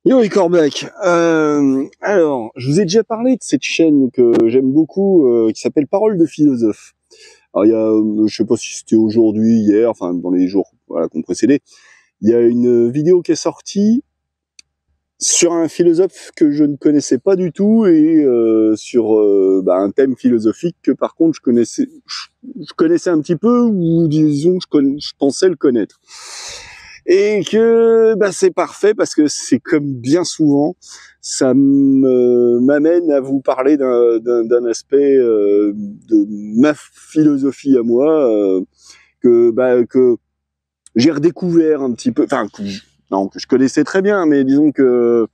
Yo les Corbac, alors je vous ai déjà parlé de cette chaîne que j'aime beaucoup qui s'appelle Parole de philosophe. Alors il y a, je sais pas si c'était aujourd'hui, hier, enfin dans les jours voilà, qui ont précédé, il y a une vidéo qui est sortie sur un philosophe que je ne connaissais pas du tout et sur un thème philosophique que par contre je connaissais un petit peu ou disons je pensais le connaître. Et que c'est parfait parce que c'est comme bien souvent, ça m'amène à vous parler d'un aspect de ma philosophie à moi que j'ai redécouvert un petit peu, enfin que je connaissais très bien, mais disons que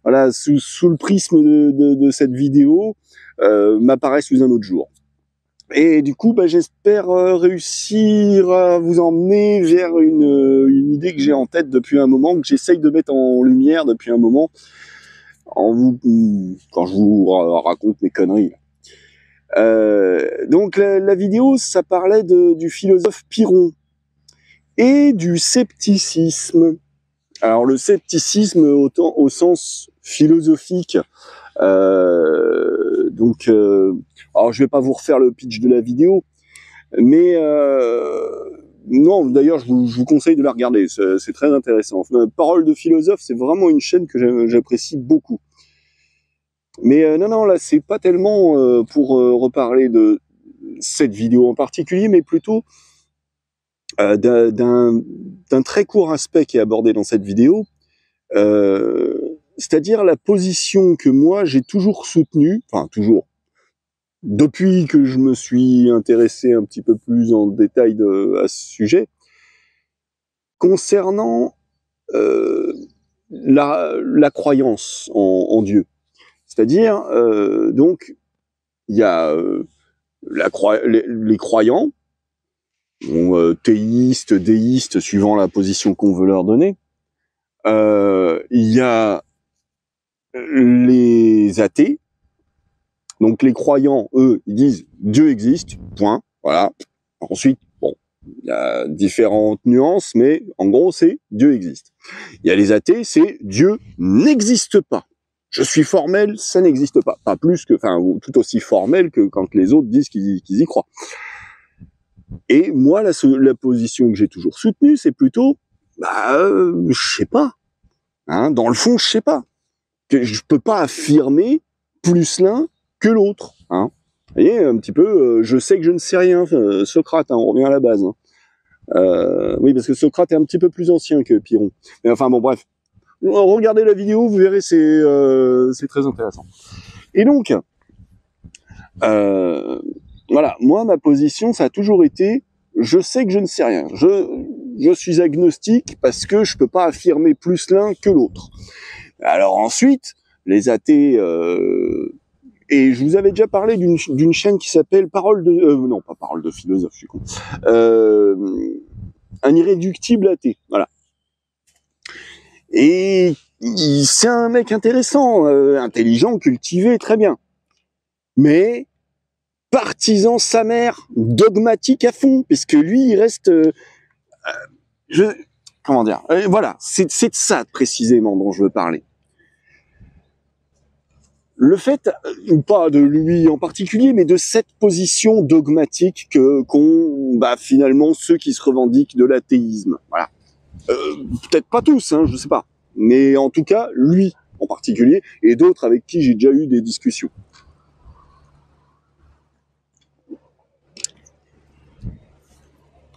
voilà sous le prisme de cette vidéo m'apparaît sous un autre jour. Et du coup, j'espère réussir à vous emmener vers une idée que j'ai en tête depuis un moment, que j'essaye de mettre en lumière depuis un moment, quand je vous raconte mes conneries. Donc la vidéo, ça parlait du philosophe Pyrrhon et du scepticisme. Alors le scepticisme autant au sens philosophique. Alors je vais pas vous refaire le pitch de la vidéo, mais non, d'ailleurs je vous conseille de la regarder, c'est très intéressant. Enfin, Parole de philosophe, c'est vraiment une chaîne que j'apprécie beaucoup. Mais non, là c'est pas tellement pour reparler de cette vidéo en particulier, mais plutôt d'un très court aspect qui est abordé dans cette vidéo, c'est-à-dire la position que moi j'ai toujours soutenue, enfin toujours, depuis que je me suis intéressé un petit peu plus en détail à ce sujet, concernant la croyance en Dieu. C'est-à-dire, donc, il y a les croyants, théistes, déistes, suivant la position qu'on veut leur donner. Il y a les athées. Donc les croyants, eux, ils disent Dieu existe, point, voilà. Ensuite, bon, il y a différentes nuances, mais en gros, c'est Dieu existe. Il y a les athées, c'est Dieu n'existe pas. Je suis formel, ça n'existe pas. Pas plus que, enfin, tout aussi formel que quand les autres disent qu'ils y croient. Et moi, la position que j'ai toujours soutenue, c'est plutôt, je sais pas. Hein, dans le fond, je sais pas. Je peux pas affirmer plus l'un que l'autre. Hein. Vous voyez, un petit peu, je sais que je ne sais rien. Socrate, hein, on revient à la base. Hein. Oui, parce que Socrate est un petit peu plus ancien que Pyrrhon. Mais enfin, bon, bref. Regardez la vidéo, vous verrez, c'est très intéressant. Et donc, voilà, moi, ma position, ça a toujours été, je sais que je ne sais rien. Je suis agnostique parce que je peux pas affirmer plus l'un que l'autre. Alors ensuite, les athées, et je vous avais déjà parlé d'une chaîne qui s'appelle Parole de, non pas Parole de philosophe, je suis con, un irréductible athée, voilà. Et c'est un mec intéressant, intelligent, cultivé, très bien, mais partisan sa mère, dogmatique à fond, parce que lui, il reste, comment dire, voilà, c'est de ça précisément dont je veux parler. Le fait, pas de lui en particulier, mais de cette position dogmatique qu'ont finalement ceux qui se revendiquent de l'athéisme. Voilà. Peut-être pas tous, hein, je sais pas. Mais en tout cas, lui en particulier, et d'autres avec qui j'ai déjà eu des discussions.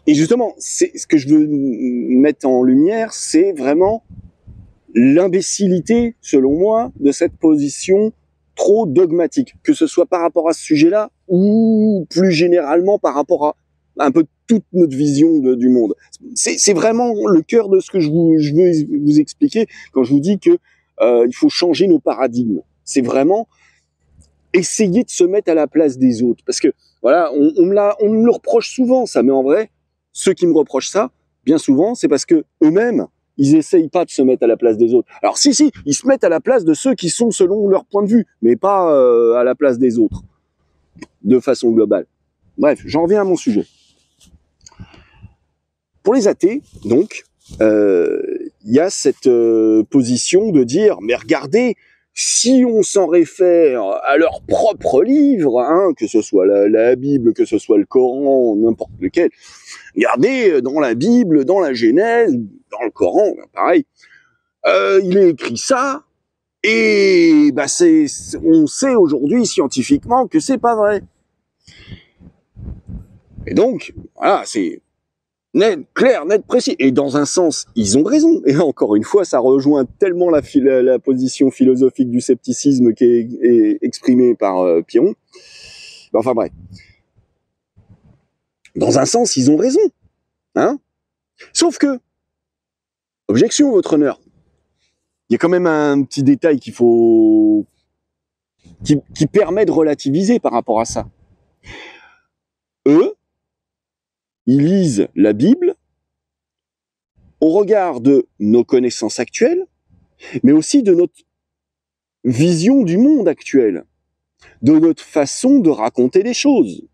Et justement, c'est ce que je veux mettre en lumière, c'est vraiment l'imbécilité, selon moi, de cette position trop dogmatique, que ce soit par rapport à ce sujet-là ou plus généralement par rapport à un peu toute notre vision du monde. C'est vraiment le cœur de ce que je veux vous expliquer quand je vous dis que il faut changer nos paradigmes. C'est vraiment essayer de se mettre à la place des autres, parce que voilà, on me le reproche souvent ça, mais en vrai, ceux qui me reprochent ça, bien souvent, c'est parce que eux-mêmes ils essayent pas de se mettre à la place des autres. Alors si, ils se mettent à la place de ceux qui sont selon leur point de vue, mais pas à la place des autres, de façon globale. Bref, j'en reviens à mon sujet. Pour les athées, donc, y a cette position de dire, mais regardez, si on s'en réfère à leur propre livre, hein, que ce soit la Bible, que ce soit le Coran, n'importe lequel, regardez, dans la Bible, dans la Genèse, dans le Coran, pareil, il est écrit ça, et bah on sait aujourd'hui scientifiquement que c'est pas vrai. Et donc, voilà, c'est net, clair, net, précis. Et dans un sens, ils ont raison. Et encore une fois, ça rejoint tellement la position philosophique du scepticisme qui est exprimée par Piron. Enfin bref. Dans un sens, ils ont raison. Hein? Sauf que, objection, votre honneur. Il y a quand même un petit détail qui permet de relativiser par rapport à ça. Eux, ils lisent la Bible au regard de nos connaissances actuelles, mais aussi de notre vision du monde actuel, de notre façon de raconter les choses.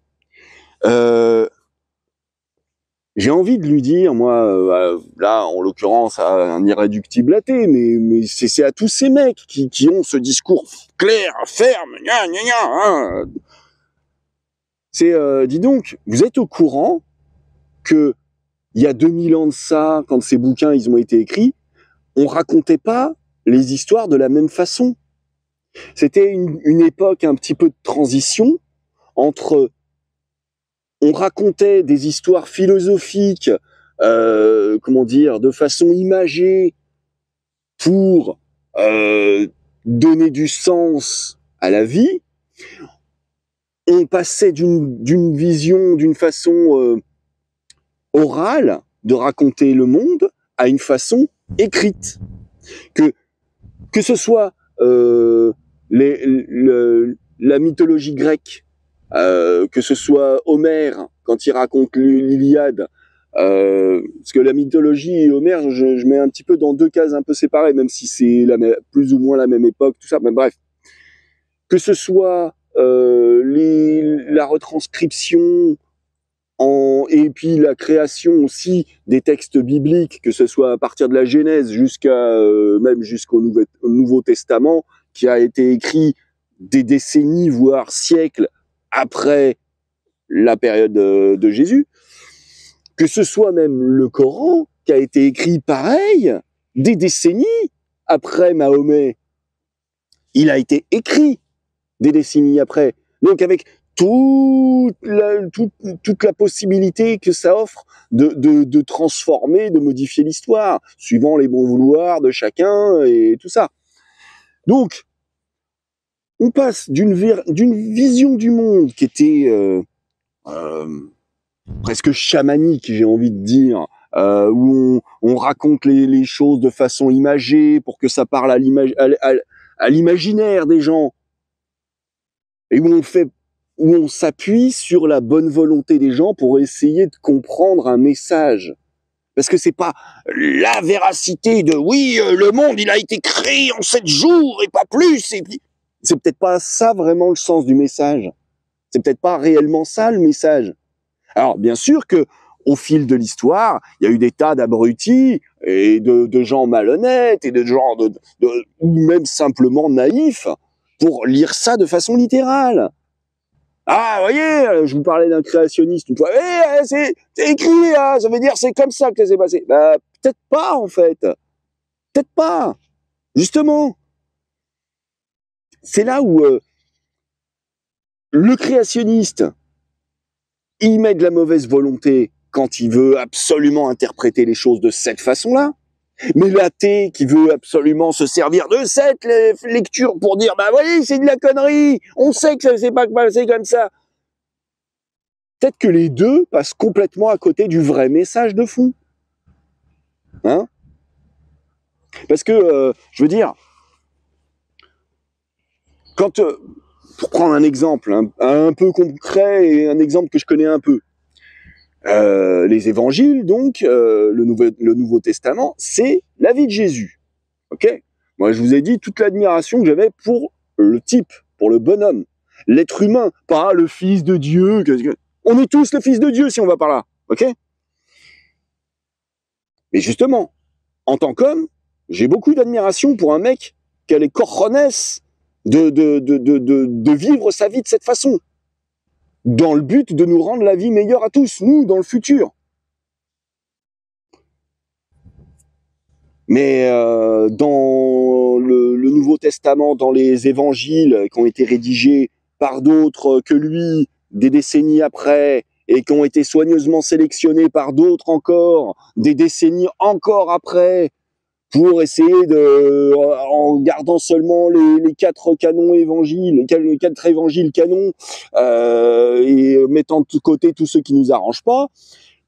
J'ai envie de lui dire, moi, là, en l'occurrence, un irréductible athée, mais c'est à tous ces mecs qui ont ce discours clair, ferme, gna gna gna, hein. C'est, dis donc, vous êtes au courant que il y a 2000 ans de ça, quand ces bouquins ils ont été écrits, on racontait pas les histoires de la même façon. C'était une époque un petit peu de transition entre on racontait des histoires philosophiques, comment dire, de façon imagée pour donner du sens à la vie. On passait d'une vision, d'une façon orale de raconter le monde à une façon écrite. Que ce soit la mythologie grecque, que ce soit Homère quand il raconte l'Iliade, parce que la mythologie et Homère, je mets un petit peu dans deux cases un peu séparées, même si c'est plus ou moins la même époque, tout ça. Mais bref, que ce soit la retranscription et puis la création aussi des textes bibliques, que ce soit à partir de la Genèse même jusqu'au Nouveau Testament, qui a été écrit des décennies, voire siècles après la période de Jésus, que ce soit même le Coran, qui a été écrit pareil, des décennies après Mahomet. Il a été écrit des décennies après. Donc avec toute la possibilité que ça offre de transformer, de modifier l'histoire, suivant les bons vouloirs de chacun et tout ça. Donc, on passe d'une vision du monde qui était presque chamanique, j'ai envie de dire, où on raconte les choses de façon imagée pour que ça parle à l'imaginaire des gens, et où on s'appuie sur la bonne volonté des gens pour essayer de comprendre un message. Parce que c'est pas la véracité de oui, le monde il a été créé en 7 jours et pas plus, et puis c'est peut-être pas ça vraiment le sens du message. C'est peut-être pas réellement ça le message. Alors bien sûr que au fil de l'histoire, il y a eu des tas d'abrutis et de gens malhonnêtes et de gens ou même simplement naïfs pour lire ça de façon littérale. Ah, vous voyez, je vous parlais d'un créationniste une fois. C'est écrit, hein, ça veut dire c'est comme ça que ça s'est passé. Bah, peut-être pas, en fait. Peut-être pas. Justement. C'est là où le créationniste, il met de la mauvaise volonté quand il veut absolument interpréter les choses de cette façon-là. Mais l'athée qui veut absolument se servir de cette lecture pour dire, bah oui, c'est de la connerie, on sait que ça s'est pas passé comme ça. Peut-être que les deux passent complètement à côté du vrai message de fond. Hein? Parce que, je veux dire, quand, pour prendre un exemple un peu concret et un exemple que je connais un peu, les évangiles, donc, le Nouveau Testament, c'est la vie de Jésus. Ok? Moi, je vous ai dit toute l'admiration que j'avais pour le type, pour le bonhomme, l'être humain, pas le Fils de Dieu. On est tous le Fils de Dieu si on va par là, ok? Mais justement, en tant qu'homme, j'ai beaucoup d'admiration pour un mec qui a les cojones de vivre sa vie de cette façon, dans le but de nous rendre la vie meilleure à tous, nous, dans le futur. Mais dans le Nouveau Testament, dans les évangiles qui ont été rédigés par d'autres que lui, des décennies après, et qui ont été soigneusement sélectionnés par d'autres encore, des décennies encore après, pour essayer de, en gardant seulement les 4 canons évangiles, les 4 évangiles canons, et mettant de côté tous ceux qui nous arrangent pas,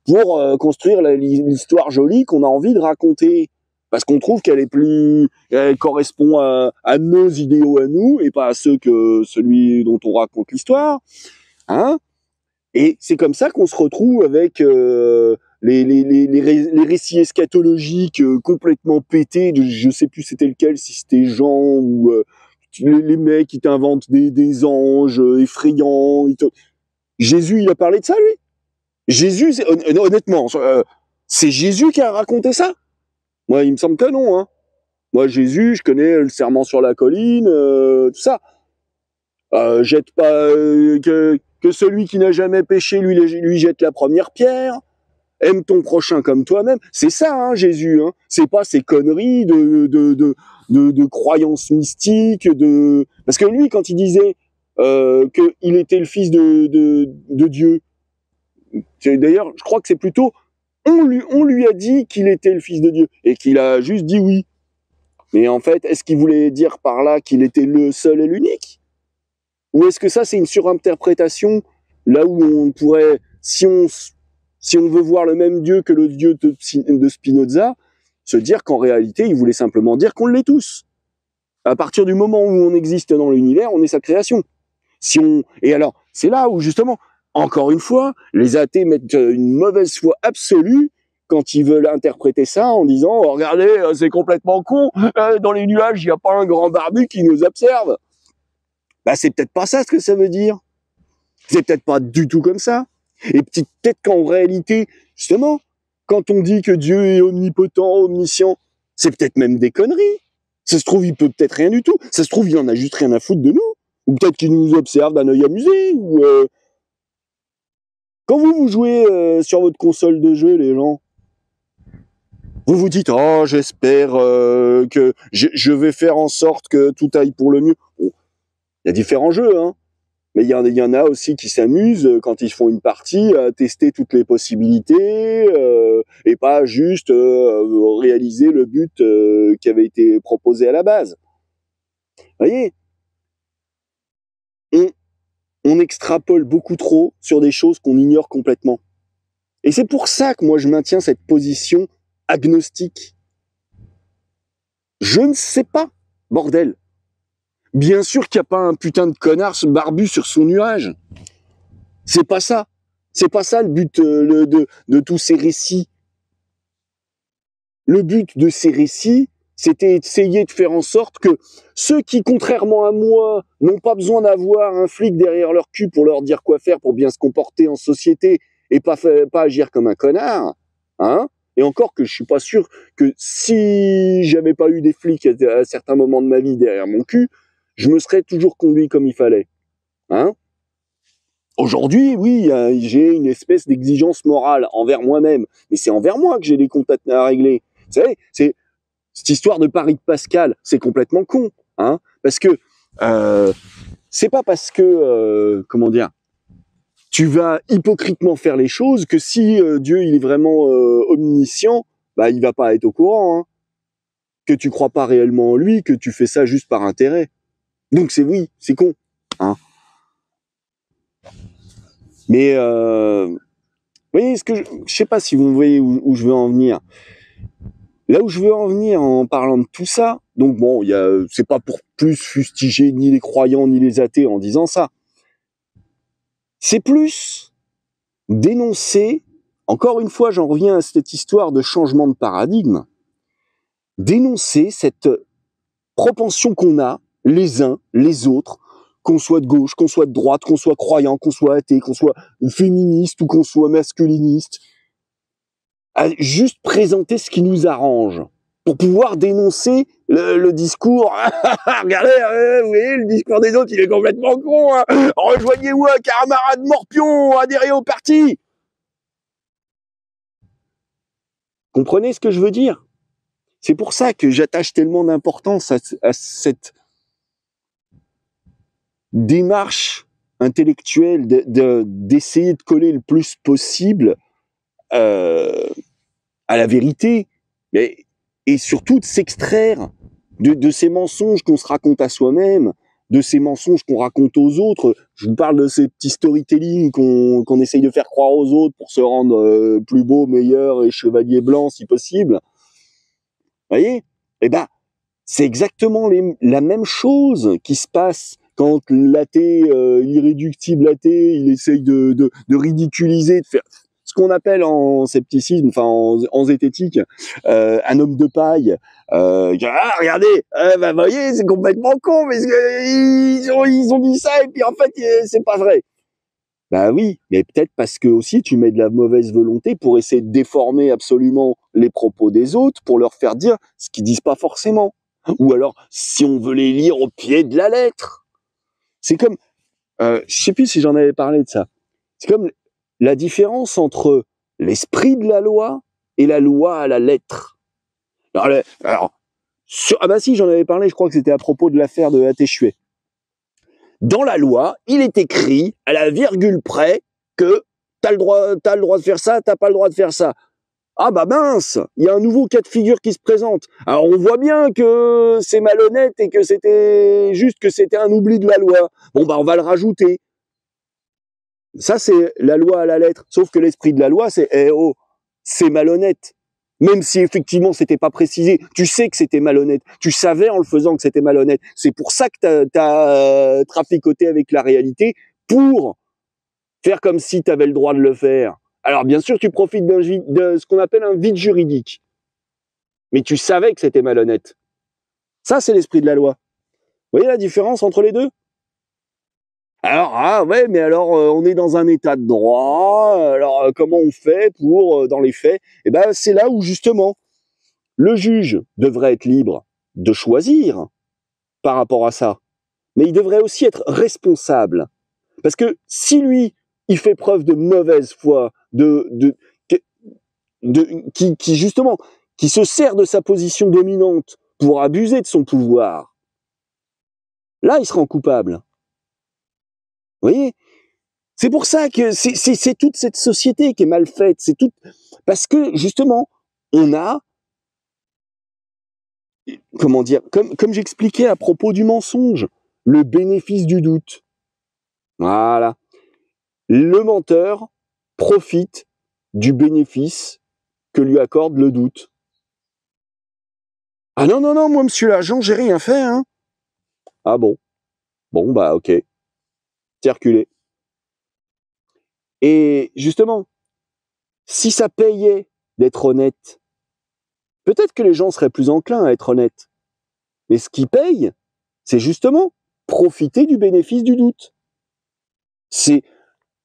pour construire l'histoire jolie qu'on a envie de raconter. Parce qu'on trouve elle correspond à nos idéaux à nous, et pas à celui dont on raconte l'histoire, hein. Et c'est comme ça qu'on se retrouve avec les récits eschatologiques complètement pétés. Je sais plus c'était lequel, si c'était Jean ou les mecs qui t'inventent des anges effrayants. Jésus, il a parlé de ça, lui. Jésus, honnêtement, c'est Jésus qui a raconté ça. Moi, il me semble que non. Hein. Moi, Jésus, je connais le serment sur la colline, tout ça. Jette pas que celui qui n'a jamais péché lui jette la première pierre. Aime ton prochain comme toi-même. C'est ça, hein, Jésus. Hein. C'est pas ces conneries de croyances mystiques. Parce que lui, quand il disait qu'il était le fils de Dieu, d'ailleurs, je crois que c'est plutôt on lui a dit qu'il était le fils de Dieu et qu'il a juste dit oui. Mais en fait, est-ce qu'il voulait dire par là qu'il était le seul et l'unique? Ou est-ce que ça, c'est une surinterprétation, là où on pourrait, si on veut voir le même Dieu que le Dieu de Spinoza, se dire qu'en réalité, il voulait simplement dire qu'on l'est tous. À partir du moment où on existe dans l'univers, on est sa création. Et alors, c'est là où, justement, encore une fois, les athées mettent une mauvaise foi absolue quand ils veulent interpréter ça en disant oh, « Regardez, c'est complètement con, dans les nuages, il n'y a pas un grand barbu qui nous observe. » Bah, c'est peut-être pas ça ce que ça veut dire. C'est peut-être pas du tout comme ça. Et peut-être qu'en réalité, justement, quand on dit que Dieu est omnipotent, omniscient, c'est peut-être même des conneries. Ça se trouve, il peut peut-être rien du tout. Ça se trouve, il en a juste rien à foutre de nous. Ou peut-être qu'il nous observe d'un œil amusé. Ou quand vous jouez sur votre console de jeu, les gens, vous vous dites « Oh, j'espère que je vais faire en sorte que tout aille pour le mieux. » Bon, il y a différents jeux, hein. Mais il y en a aussi qui s'amusent quand ils font une partie à tester toutes les possibilités et pas juste réaliser le but qui avait été proposé à la base. Vous voyez, on extrapole beaucoup trop sur des choses qu'on ignore complètement. Et c'est pour ça que moi je maintiens cette position agnostique. Je ne sais pas, bordel. Bien sûr qu'il n'y a pas un putain de connard barbu sur son nuage. C'est pas ça. C'est pas ça le but de tous ces récits. Le but de ces récits, c'était essayer de faire en sorte que ceux qui, contrairement à moi, n'ont pas besoin d'avoir un flic derrière leur cul pour leur dire quoi faire pour bien se comporter en société et pas agir comme un connard, hein. Et encore que je suis pas sûr que si j'avais pas eu des flics à certains moments de ma vie derrière mon cul, je me serais toujours conduit comme il fallait, hein. Aujourd'hui, oui, j'ai une espèce d'exigence morale envers moi-même, mais c'est envers moi que j'ai des comptes à régler. Vous savez, c'est cette histoire de Paris de Pascal, c'est complètement con, hein, parce que c'est pas parce que comment dire, tu vas hypocritement faire les choses que si Dieu il est vraiment omniscient, bah il va pas être au courant, hein, que tu crois pas réellement en lui, que tu fais ça juste par intérêt. Donc c'est con, hein. Mais vous voyez, je sais pas si vous voyez où je veux en venir. Là où je veux en venir en parlant de tout ça, donc bon, c'est pas pour plus fustiger ni les croyants ni les athées en disant ça. C'est plus dénoncer, encore une fois, j'en reviens à cette histoire de changement de paradigme, dénoncer cette propension qu'on a, les uns, les autres, qu'on soit de gauche, qu'on soit de droite, qu'on soit croyant, qu'on soit athée, qu'on soit féministe ou qu'on soit masculiniste, à juste présenter ce qui nous arrange. pour pouvoir dénoncer le discours. Regardez, vous voyez, le discours des autres, il est complètement con. Hein. Rejoignez-vous un camarade morpion, adhérez au parti. Comprenez ce que je veux dire? C'est pour ça que j'attache tellement d'importance à cette démarche intellectuelle d'essayer de coller le plus possible à la vérité, et surtout de s'extraire de ces mensonges qu'on se raconte à soi-même, de ces mensonges qu'on raconte aux autres. Je vous parle de ces petits storytelling qu'on essaye de faire croire aux autres pour se rendre plus beau, meilleur et chevalier blanc si possible. Vous voyez? Eh ben, c'est exactement la même chose qui se passe quand l'athée, l'irréductible athée, il essaye de ridiculiser, de faire ce qu'on appelle en scepticisme, enfin en zététique, un homme de paille. Regardez, vous voyez, c'est complètement con, mais ils ont dit ça et puis en fait c'est pas vrai. Bah oui, mais peut-être parce que aussi tu mets de la mauvaise volonté pour essayer de déformer absolument les propos des autres, pour leur faire dire ce qu'ils disent pas forcément. Ou alors, si on veut les lire au pied de la lettre. C'est comme, je sais plus si j'en avais parlé de ça. C'est comme la différence entre l'esprit de la loi et la loi à la lettre. Ah bah si, j'en avais parlé, je crois que c'était à propos de l'affaire de Atéchué. Dans la loi, il est écrit à la virgule près que t'as le droit de faire ça, t'as pas le droit de faire ça. Ah bah mince, il y a un nouveau cas de figure qui se présente. Alors on voit bien que c'est malhonnête et que c'était un oubli de la loi. Bon bah on va le rajouter. Ça c'est la loi à la lettre. Sauf que l'esprit de la loi c'est c'est malhonnête. Même si effectivement c'était pas précisé, tu sais que c'était malhonnête. Tu savais en le faisant que c'était malhonnête. C'est pour ça que t'as traficoté avec la réalité pour faire comme si t'avais le droit de le faire. Alors bien sûr, tu profites de ce qu'on appelle un vide juridique. Mais tu savais que c'était malhonnête. Ça, c'est l'esprit de la loi. Vous voyez la différence entre les deux? Alors, ah ouais, mais alors, on est dans un état de droit, alors comment on fait pour, dans les faits? Eh ben, c'est là où, justement, le juge devrait être libre de choisir par rapport à ça. Mais il devrait aussi être responsable. Parce que si lui, il fait preuve de mauvaise foi, qui justement, qui se sert de sa position dominante pour abuser de son pouvoir, là, il se rend coupable. Vous voyez? C'est pour ça que c'est toute cette société qui est mal faite. C'est tout parce que justement, on a, comment dire, comme j'expliquais à propos du mensonge, le bénéfice du doute. Voilà. Le menteur profite du bénéfice que lui accorde le doute. Ah non, non, non, moi, monsieur l'agent, j'ai rien fait, hein. Ah bon. Bon, bah, ok. Circuler. Et justement, si ça payait d'être honnête, peut-être que les gens seraient plus enclins à être honnêtes. Mais ce qui paye, c'est justement profiter du bénéfice du doute. C'est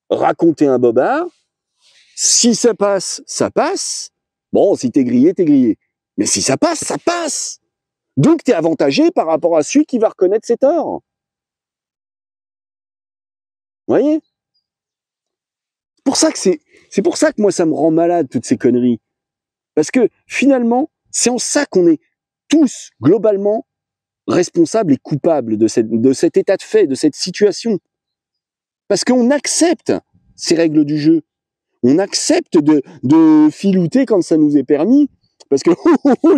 raconter un bobard. Si ça passe, ça passe. Bon, si t'es grillé, t'es grillé. Mais si ça passe, ça passe. Donc t'es avantagé par rapport à celui qui va reconnaître ses torts. Vous voyez? C'est pour ça que moi ça me rend malade toutes ces conneries. Parce que finalement, c'est en ça qu'on est tous globalement responsables et coupables de cet état de fait, de cette situation. Parce qu'on accepte ces règles du jeu. On accepte de filouter quand ça nous est permis. Parce que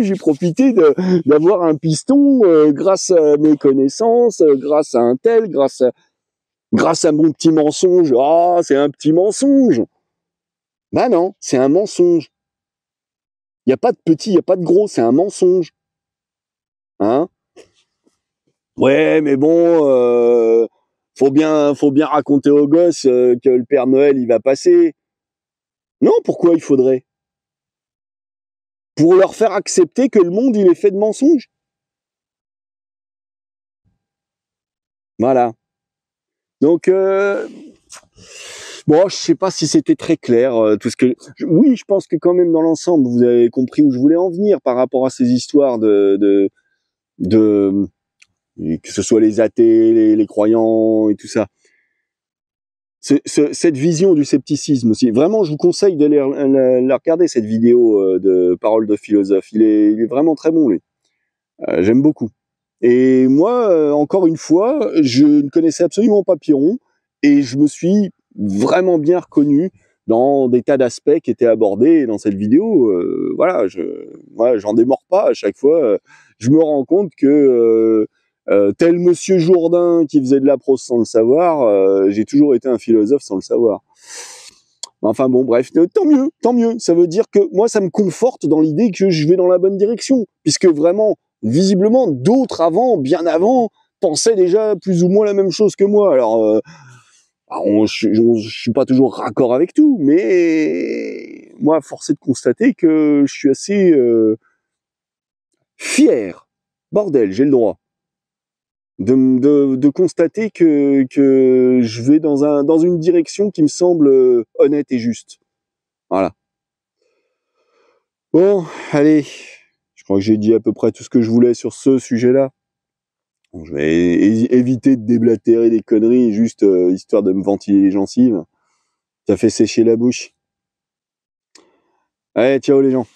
j'ai profité d'avoir un piston grâce à mes connaissances, grâce à un tel, grâce à mon petit mensonge. Ah, c'est un petit mensonge. Bah non, c'est un mensonge. Il n'y a pas de petit, il n'y a pas de gros, c'est un mensonge. Hein? Ouais, mais bon, faut bien raconter aux gosses que le Père Noël, il va passer. Non, pourquoi il faudrait? Pour leur faire accepter que le monde, il est fait de mensonges. Voilà. Donc, Bon, je sais pas si c'était très clair, tout ce que... Oui, je pense que quand même dans l'ensemble, vous avez compris où je voulais en venir par rapport à ces histoires de que ce soit les athées, les croyants et tout ça. Cette vision du scepticisme aussi. Vraiment, je vous conseille d'aller la regarder, cette vidéo de Paroles de philosophe. Il est vraiment très bon, lui. J'aime beaucoup. Et moi, encore une fois, je ne connaissais absolument pas Piron, et je me suis vraiment bien reconnu dans des tas d'aspects qui étaient abordés dans cette vidéo. Voilà, moi, j'en démords pas à chaque fois. Je me rends compte que tel Monsieur Jourdain qui faisait de la prose sans le savoir, j'ai toujours été un philosophe sans le savoir. Enfin bon, bref, tant mieux, tant mieux. Ça veut dire que moi, ça me conforte dans l'idée que je vais dans la bonne direction, puisque vraiment, visiblement, d'autres avant, bien avant, pensaient déjà plus ou moins la même chose que moi. Alors, je suis pas toujours raccord avec tout, mais moi, force est de constater que je suis assez fier. Bordel, j'ai le droit de constater que je vais dans une direction qui me semble honnête et juste. Voilà. Bon, allez. Je crois que j'ai dit à peu près tout ce que je voulais sur ce sujet-là. Bon, je vais éviter de déblatérer des conneries, juste histoire de me ventiler les gencives. Ça fait sécher la bouche. Allez, ciao les gens.